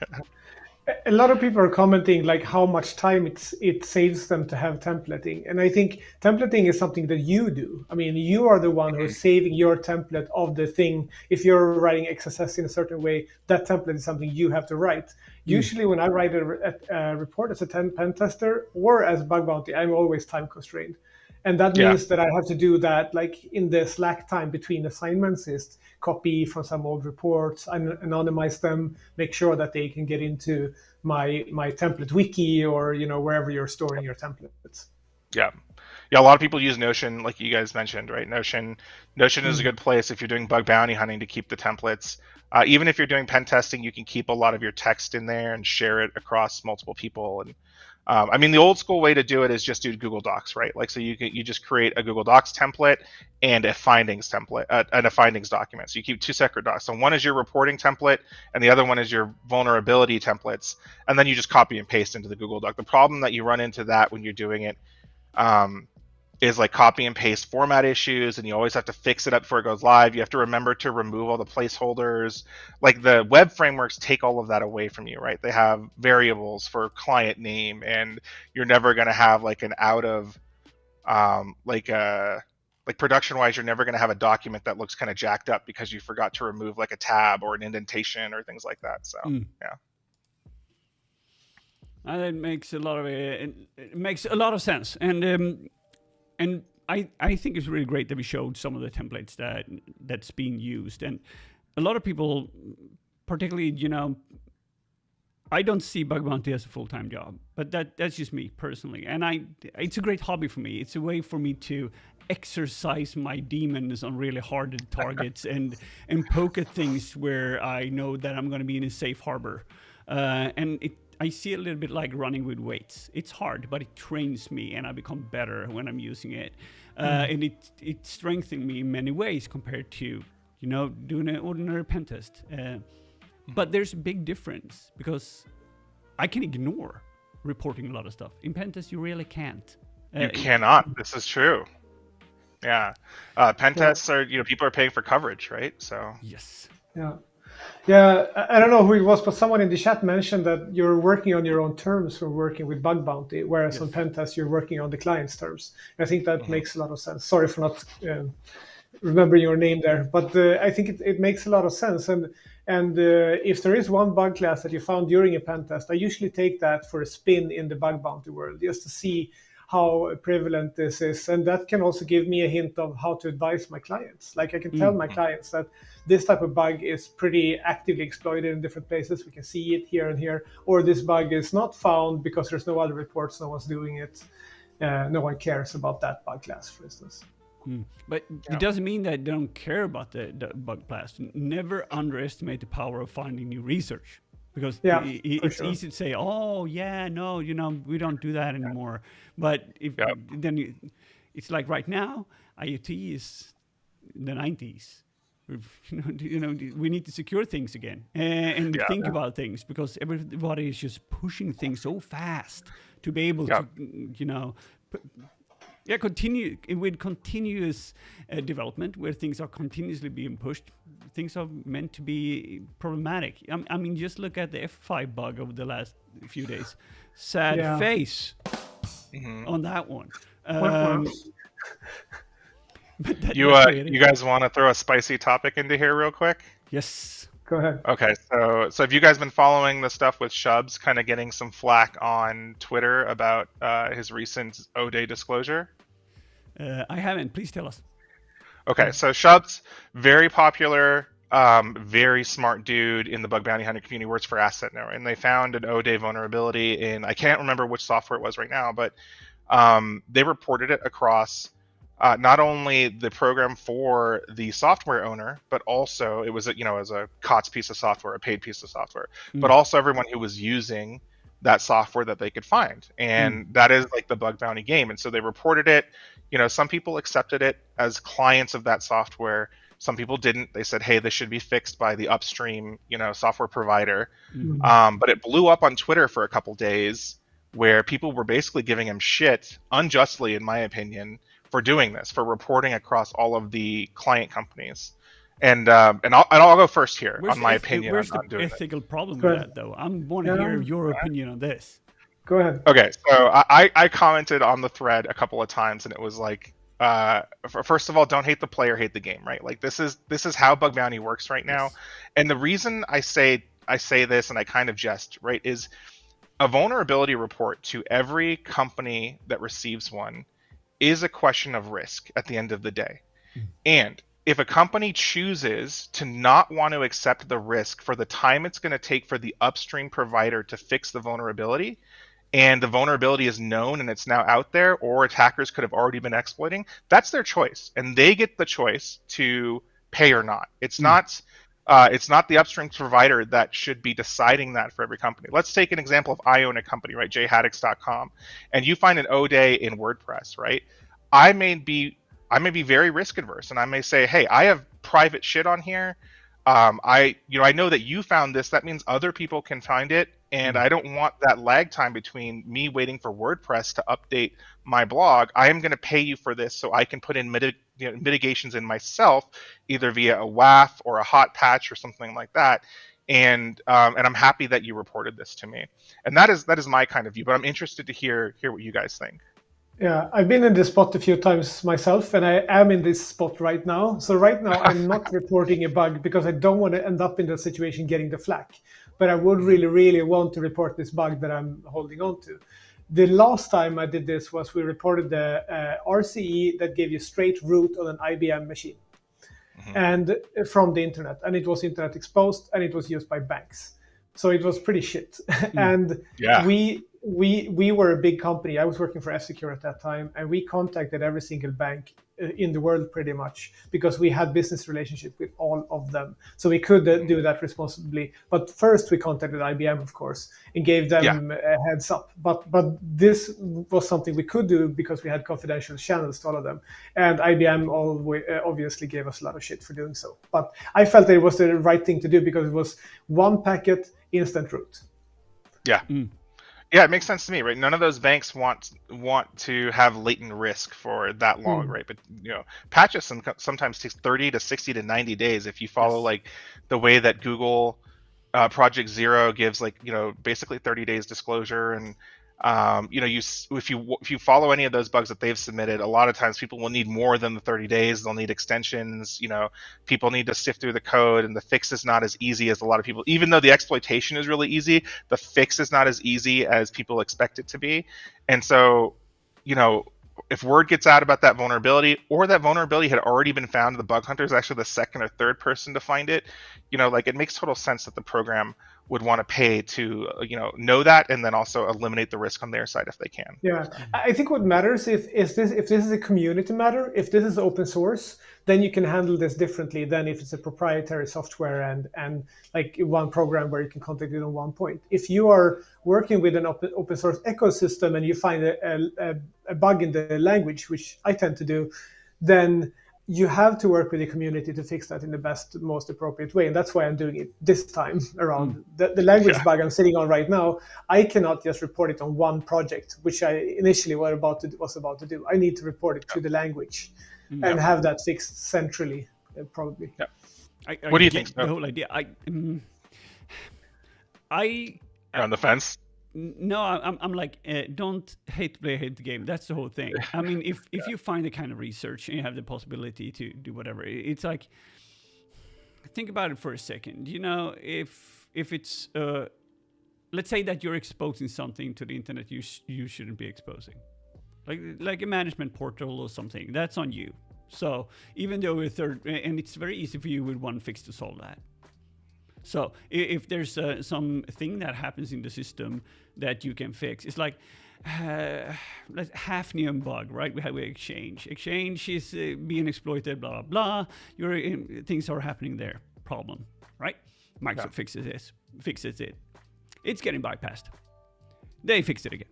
A lot of people are commenting like how much time it saves them to have templating, and I think templating is something that you do. I mean, you are the one who's saving your template of the thing. If you're writing XSS in a certain way, that template is something you have to write. Usually, when I write a report as a pen tester or as bug bounty, I'm always time constrained. And that means that I have to do that like in the slack time between assignments, is copy from some old reports, anonymize them, make sure that they can get into my template wiki or wherever you're storing your templates. Yeah. A lot of people use Notion, like you guys mentioned, right? Notion is a good place if you're doing bug bounty hunting to keep the templates. Even if you're doing pen testing, you can keep a lot of your text in there and share it across multiple people. And I mean, the old school way to do it is just do Google Docs, right? Like, so you just create a Google Docs template and a findings template and a findings document. So you keep 2 separate docs. So one is your reporting template and the other one is your vulnerability templates. And then you just copy and paste into the Google Doc. The problem that you run into that when you're doing it is like copy and paste format issues, and you always have to fix it up before it goes live. You have to remember to remove all the placeholders. Like the web frameworks take all of that away from you, right? They have variables for client name, and you're never going to have like an out of like production wise, you're never going to have a document that looks kind of jacked up because you forgot to remove like a tab or an indentation or things like that. So yeah. And it makes a lot of sense, and I think it's really great that we showed some of the templates that's being used, and a lot of people, particularly, I don't see bug bounty as a full-time job, but that's just me personally, and it's a great hobby for me. It's a way for me to exercise my demons on really hard targets and poke at things where I know that I'm going to be in a safe harbor, and I see it a little bit like running with weights. It's hard, but it trains me, and I become better when I'm using it. And it strengthens me in many ways compared to, doing an ordinary pen test. But there's a big difference because I can ignore reporting a lot of stuff. In pen test, you really can't. You cannot. This is true. Yeah. Pen tests are, people are paying for coverage, right? So. Yes. Yeah, I don't know who it was, but someone in the chat mentioned that you're working on your own terms for working with bug bounty, whereas on Pentest you're working on the client's terms. I think that makes a lot of sense. Sorry for not remembering your name there, but I think it makes a lot of sense. And if there is one bug class that you found during a pen test, I usually take that for a spin in the bug bounty world just to see how prevalent this is, and that can also give me a hint of how to advise my clients. Like I can tell my clients that this type of bug is pretty actively exploited in different places. We can see it here and here, or this bug is not found because there's no other reports, no one's doing it. No one cares about that bug class, for instance. But it doesn't mean that they don't care about the bug class. Never underestimate the power of finding new research. Because it's easy to say, oh, yeah, no, we don't do that anymore. But it's like right now, IoT is in the 90s. We need to secure things again and think about things, because everybody is just pushing things so fast to be able to, continue with continuous development where things are continuously being pushed. Things are meant to be problematic. I mean, just look at the F5 bug over the last few days. Sad face. on that one. Wow. But that's You guys want to throw a spicy topic into here real quick? Yes. Go ahead. Okay, so have you guys been following the stuff with Shubs kind of getting some flack on Twitter about his recent Oday disclosure? I haven't. Please tell us. Okay, so Shubs, very popular, very smart dude in the bug bounty hunter community, works for Asset Now, and they found an Oday vulnerability in, I can't remember which software it was right now, but they reported it across not only the program for the software owner, but also it was as a COTS piece of software, a paid piece of software, but also everyone who was using that software that they could find. And that is like the bug bounty game. And so they reported it. Some people accepted it as clients of that software. Some people didn't. They said, hey, this should be fixed by the upstream, software provider. But it blew up on Twitter for a couple days where people were basically giving him shit, unjustly, in my opinion, for doing this, for reporting across all of the client companies. And I'll go first here on my opinion where's on the doing ethical problem with that, though? I want to hear your opinion on this. Go ahead. Okay, so I commented on the thread a couple of times, and it was like, first of all, don't hate the player, hate the game, right? Like this is how bug bounty works right now. Yes. And the reason I say this, and I kind of jest, right, is a vulnerability report to every company that receives one is a question of risk at the end of the day. And if a company chooses to not want to accept the risk for the time it's going to take for the upstream provider to fix the vulnerability, and the vulnerability is known and it's now out there, or attackers could have already been exploiting, that's their choice. And they get the choice to pay or not. It's not the upstream provider that should be deciding that for every company. Let's take an example of I own a company, right? Haddix.com, and you find an Oday in WordPress, right? I may be very risk adverse, and I may say, hey, I have private shit on here. I know that you found this. That means other people can find it, and I don't want that lag time between me waiting for WordPress to update my blog. I am going to pay you for this so I can put in mitigations in myself, either via a WAF or a hot patch or something like that. And I'm happy that you reported this to me. And that is my kind of view. But I'm interested to hear what you guys think. Yeah, I've been in this spot a few times myself, and I am in this spot right now. So right now, I'm not reporting a bug because I don't want to end up in the situation getting the flack. But I would really, really want to report this bug that I'm holding on to. The last time I did this was we reported the RCE that gave you straight root on an IBM machine, and from the internet, and it was internet exposed, and it was used by banks. So it was pretty shit. And we were a big company. I was working for F-Secure at that time, and we contacted every single bank in the world pretty much because we had business relationship with all of them. So we could do that responsibly. But first we contacted IBM, of course, and gave them a heads up. But this was something we could do because we had confidential channels to all of them. And IBM obviously gave us a lot of shit for doing so. But I felt that it was the right thing to do because it was one packet, instant root. Yeah. Yeah, it makes sense to me, right? None of those banks want to have latent risk for that long, right? But patches sometimes takes 30 to 60 to 90 days if you follow like the way that Google Project Zero gives basically 30 days disclosure, and if you follow any of those bugs that they've submitted, a lot of times people will need more than the 30 days. They'll need extensions. People need to sift through the code, and the fix is not as easy as a lot of people. Even though the exploitation is really easy, the fix is not as easy as people expect it to be. And so, if word gets out about that vulnerability, or that vulnerability had already been found, the bug hunter is actually the second or third person to find it, it makes total sense that the program would want to pay to know that, and then also eliminate the risk on their side if they can. Yeah, I think what matters if this is a community matter, if this is open source, then you can handle this differently than if it's a proprietary software and like one program where you can contact it on one point. If you are working with an open source ecosystem and you find a bug in the language, which I tend to do, then you have to work with the community to fix that in the best, most appropriate way. And that's why I'm doing it this time around. The language bug I'm sitting on right now, I cannot just report it on one project, which I initially was about to do. I need to report it to the language and have that fixed centrally, probably. Yeah. What do you think? The whole idea. You're on the fence? No, I'm like, don't hate the game. That's the whole thing. I mean, if you find the kind of research and you have the possibility to do whatever, it's like, think about it for a second. You know, if it's, let's say that you're exposing something to the internet you shouldn't be exposing, like a management portal or something, that's on you. So even though and it's very easy for you with one fix to solve that. So if there's something that happens in the system that you can fix, it's like Hafnium bug, right? We have Exchange. Exchange is being exploited, blah, blah, blah. Things are happening there. Problem, right? Microsoft fixes it. It's getting bypassed. They fixed it again.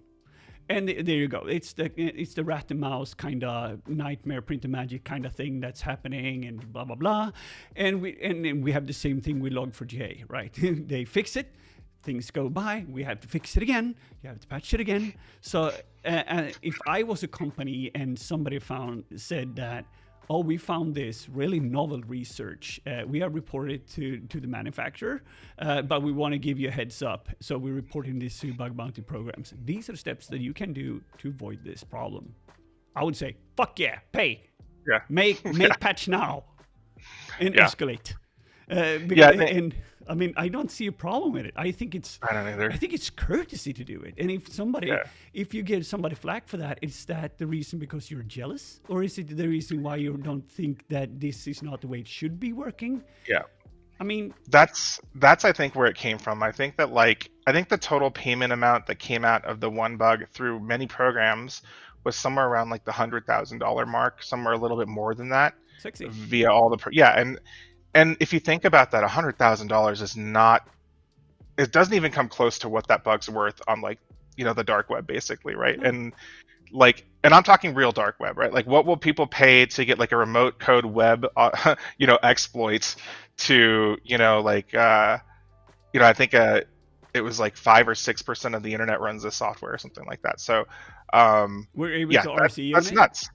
And there you go. It's the rat and mouse kind of nightmare printer magic kind of thing that's happening, and blah blah blah. And we have the same thing with Log4j, right? They fix it, things go by, we have to fix it again, you have to patch it again. So if I was a company and somebody said that, oh, we found this really novel research. We have reported to the manufacturer, but we want to give you a heads up. So we're reporting this to bug bounty programs. These are steps that you can do to avoid this problem. I would say, fuck yeah, pay. Yeah. Make patch now and escalate. And I mean, I don't see a problem with it. I think I don't either. I think it's courtesy to do it. And if you give somebody flack for that, is that the reason because you're jealous, or is it the reason why you don't think that this is not the way it should be working? Yeah. I mean, that's I think where it came from. I think that the total payment amount that came out of the one bug through many programs was somewhere around like the $100,000 mark, somewhere a little bit more than that. Sexy. Via all the and if you think about that, $100,000 is not. It doesn't even come close to what that bug's worth on the dark web, basically, right? Mm. And I'm talking real dark web, right? Like, what will people pay to get like a remote code web, exploits to, I think it was like 5 or 6% of the internet runs this software or something like that. So, we're able to RCE. That's nuts.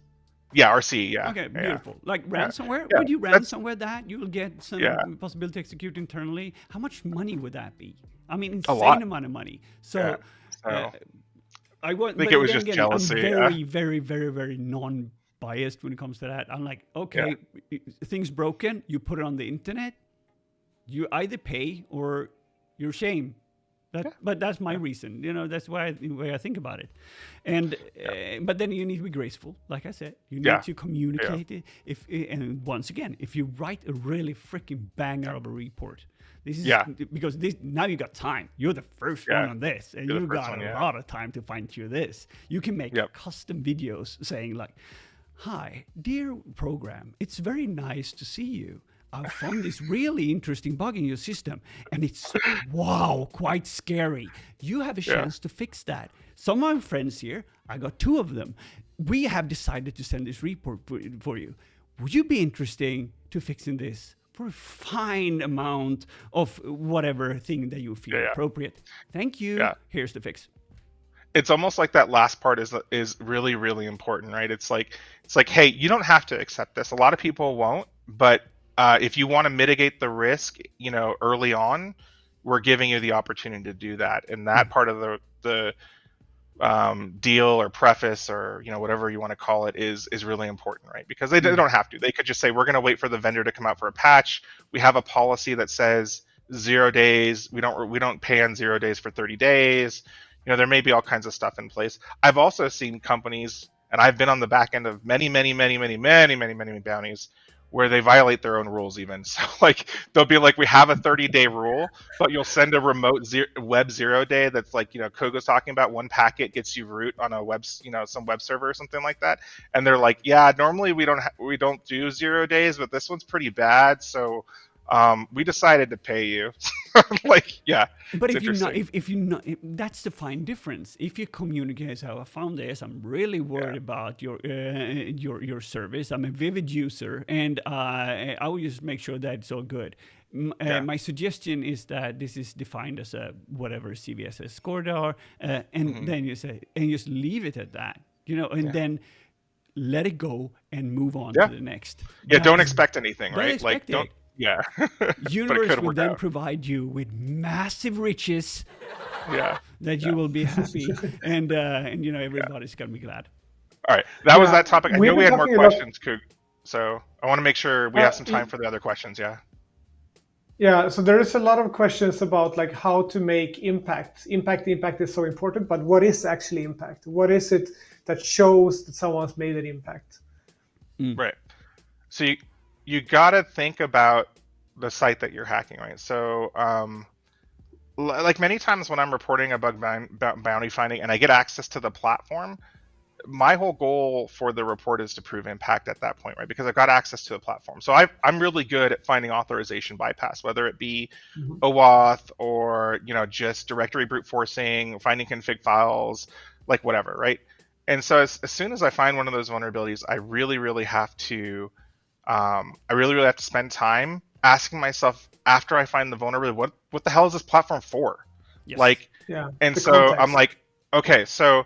Yeah, RCE, yeah. Okay, beautiful. Yeah. Like ransomware? Yeah. Would you ransomware that? You will get some possibility to execute internally. How much money would that be? I mean, insane amount of money. So, I think it was just jealousy. I'm very, very, very, very non-biased when it comes to that. I'm like, okay, things broken, you put it on the internet, you either pay or you're shamed. But that's my reason. That's the way I think about it. And but then you need to be graceful, like I said. You need to communicate it. And once again, if you write a really freaking banger of a report, this is because now you got time. You're the first one on this, and you got a lot of time to fine tune this. You can make custom videos saying like, "Hi, dear program, it's very nice to see you. I found this really interesting bug in your system, and it's, quite scary. You have a chance to fix that. Some of my friends here, I got 2 of them. We have decided to send this report for you. Would you be interested to fixing this for a fine amount of whatever thing that you feel appropriate? Thank you. Yeah. Here's the fix." It's almost like that last part is really, really important, right? It's like, hey, you don't have to accept this. A lot of people won't, but if you want to mitigate the risk, early on, we're giving you the opportunity to do that. And that part of the deal or preface or whatever you want to call it is really important, right? Because they don't have to. They could just say, we're going to wait for the vendor to come out for a patch. We have a policy that says 0 days. We don't pay on 0 days for 30 days. There may be all kinds of stuff in place. I've also seen companies, and I've been on the back end of many bounties where they violate their own rules even. So they'll be like, we have a 30-day rule, but you'll send a remote web 0 day that's like, KUGG's talking about, one packet gets you root on a web, some web server or something like that. And they're like, yeah, normally we don't do 0 days, but this one's pretty bad. So we decided to pay you. But if you not, that's the fine difference. If you communicate, how I found this, I'm really worried about your service. I'm a Vivid user, and I will just make sure that it's all good. My suggestion is that this is defined as a whatever CVSS scored are, and then you say, and just leave it at that, and then let it go and move on to the next. Yeah, don't expect anything, right? Universe will then provide you with massive riches Yeah. that you will be happy, and everybody's gonna be glad. All right, that was Yeah, that topic. I we've know we been had more talking a lot. questions, KUGG, so I want to make sure we have some time for the other questions. Yeah. Yeah, so there is a lot of questions about like how to make impact. Impact is so important, but what is actually impact? What is it that shows that someone's made an impact? Right. So you got to think about the site that you're hacking, right? So like many times when I'm reporting a bug bounty finding and I get access to the platform, my whole goal for the report is to prove impact at that point, right? Because I've got access to the platform. So I'm really good at finding authorization bypass, whether it be OAuth or just directory brute forcing, finding config files, like whatever, right? And so as soon as I find one of those vulnerabilities, I really have to spend time asking myself after I find the vulnerability, what the hell is this platform for? Yes. Like, Yeah, and the so context. I'm like, okay, so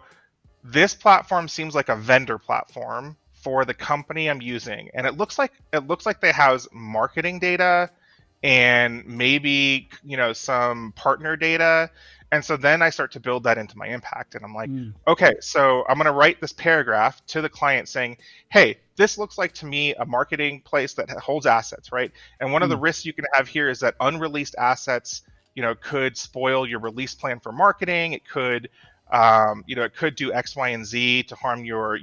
this platform seems like a vendor platform for the company I'm using, and it looks like they house marketing data and maybe some partner data. And so then I start to build that into my impact, and I'm like, okay, so I'm going to write this paragraph to the client saying, hey, this looks like to me a marketing place that holds assets, right? And one of the risks you can have here is that unreleased assets could spoil your release plan for marketing. It could it could do X, Y, and Z to harm your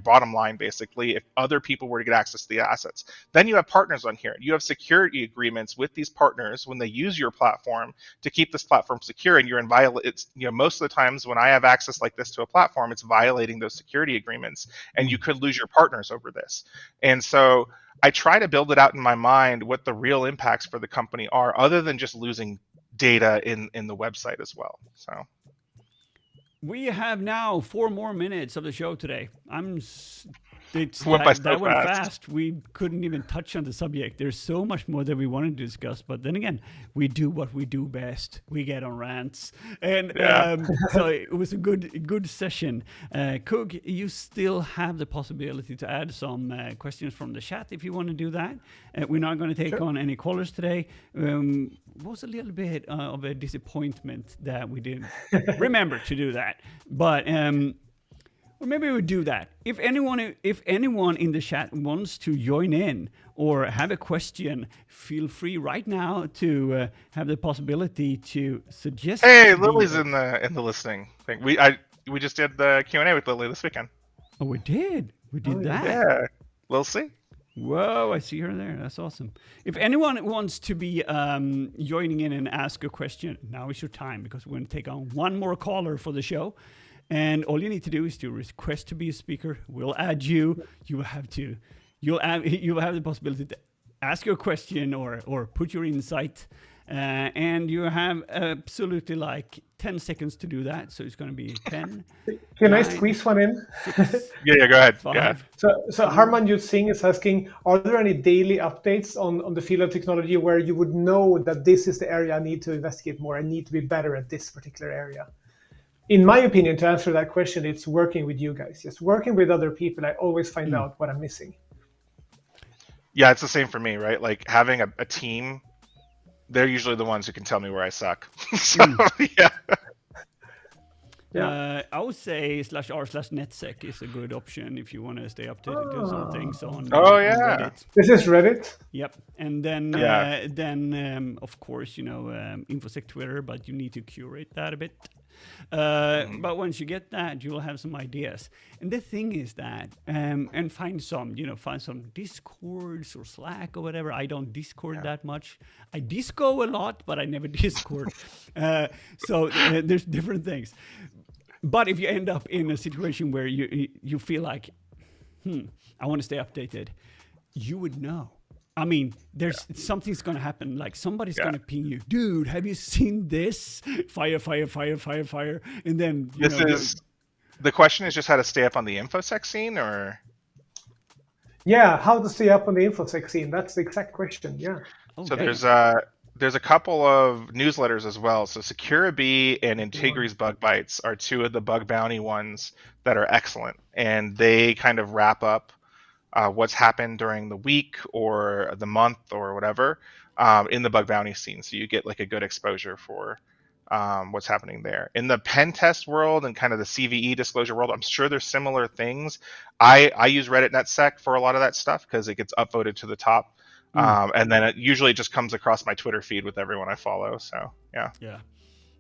bottom line, basically, if other people were to get access to the assets. Then you have partners on here. You have security agreements with these partners when they use your platform to keep this platform secure, and you're in it's most of the times when I have access like this to a platform, it's violating those security agreements, and you could lose your partners over this. And so I try to build it out in my mind what the real impacts for the company are, other than just losing data in the website as well. So. We have now 4 more minutes of the show today. That went fast. We couldn't even touch on the subject. There's so much more that we wanted to discuss, but then again, we do what we do best. We get on rants, and so it was a good session. KUGG, you still have the possibility to add some questions from the chat if you want to do that. We're not going to take on any callers today. Was a little bit of a disappointment that we didn't remember to do that, but. Or maybe we do that. If anyone in the chat wants to join in or have a question, feel free right now to have the possibility to suggest. Hey, Lily's in the listening thing. We just did the Q&A with Lily this weekend. Oh, we did. We did that. Yeah, we'll see. Whoa, I see her there. That's awesome. If anyone wants to be joining in and ask a question, now is your time, because we're going to take on one more caller for the show. And all you need to do is to request to be a speaker. We'll add you. You'll have the possibility to ask your question or put your insight. And you have absolutely like 10 seconds to do that. So it's going to be 10. Can I squeeze one in? 6, Yeah, go ahead. 5. Yeah. So Harmanjot Singh is asking, are there any daily updates on the field of technology where you would know that this is the area I need to investigate more? I need to be better at this particular area. In my opinion, to answer that question, it's working with you guys. Just working with other people, I always find out what I'm missing. Yeah, it's the same for me, right? Like having a team, they're usually the ones who can tell me where I suck. So, yeah. I would say /r/netsec is a good option if you want to stay updated to some things on Reddit. This is Reddit? Yep. And then of course, InfoSec Twitter, but you need to curate that a bit. But once you get that, you will have some ideas. And the thing is that, and find some Discords or Slack or whatever. I don't Discord that much. I Disco a lot, but I never Discord. So there's different things. But if you end up in a situation where you feel like, I want to stay updated, you would know. I mean, something's going to happen. Like somebody's going to ping you, dude, have you seen this? Fire. And then, the question is just how to stay up on the InfoSec scene, or? Yeah, how to stay up on the InfoSec scene. That's the exact question. Yeah. Okay. So there's a couple of newsletters as well. So SecurityB and Integri's Bug Bites are two of the bug bounty ones that are excellent, and they kind of wrap up what's happened during the week or the month or whatever in the bug bounty scene. So you get like a good exposure for what's happening there. In the pen test world and kind of the CVE disclosure world, I'm sure there's similar things. I use Reddit NetSec for a lot of that stuff because it gets upvoted to the top. And then it usually just comes across my Twitter feed with everyone I follow. So, yeah. Yeah.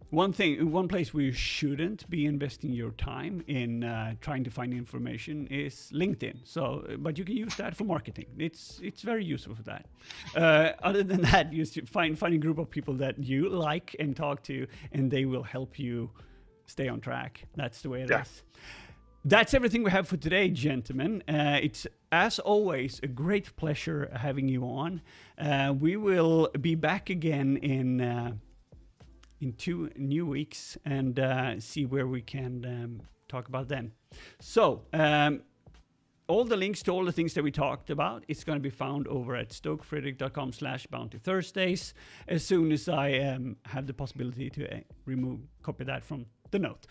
One place where you shouldn't be investing your time in trying to find information is LinkedIn. So, but you can use that for marketing. It's very useful for that. Other than that, you find a group of people that you like and talk to, and they will help you stay on track. That's the way it is. That's everything we have for today, gentlemen. It's, as always, a great pleasure having you on. We will be back again in 2 new weeks and see where we can talk about then. So, all the links to all the things that we talked about, it's going to be found over at stokefrederick.com/Bounty Thursdays as soon as I have the possibility to copy that from the note.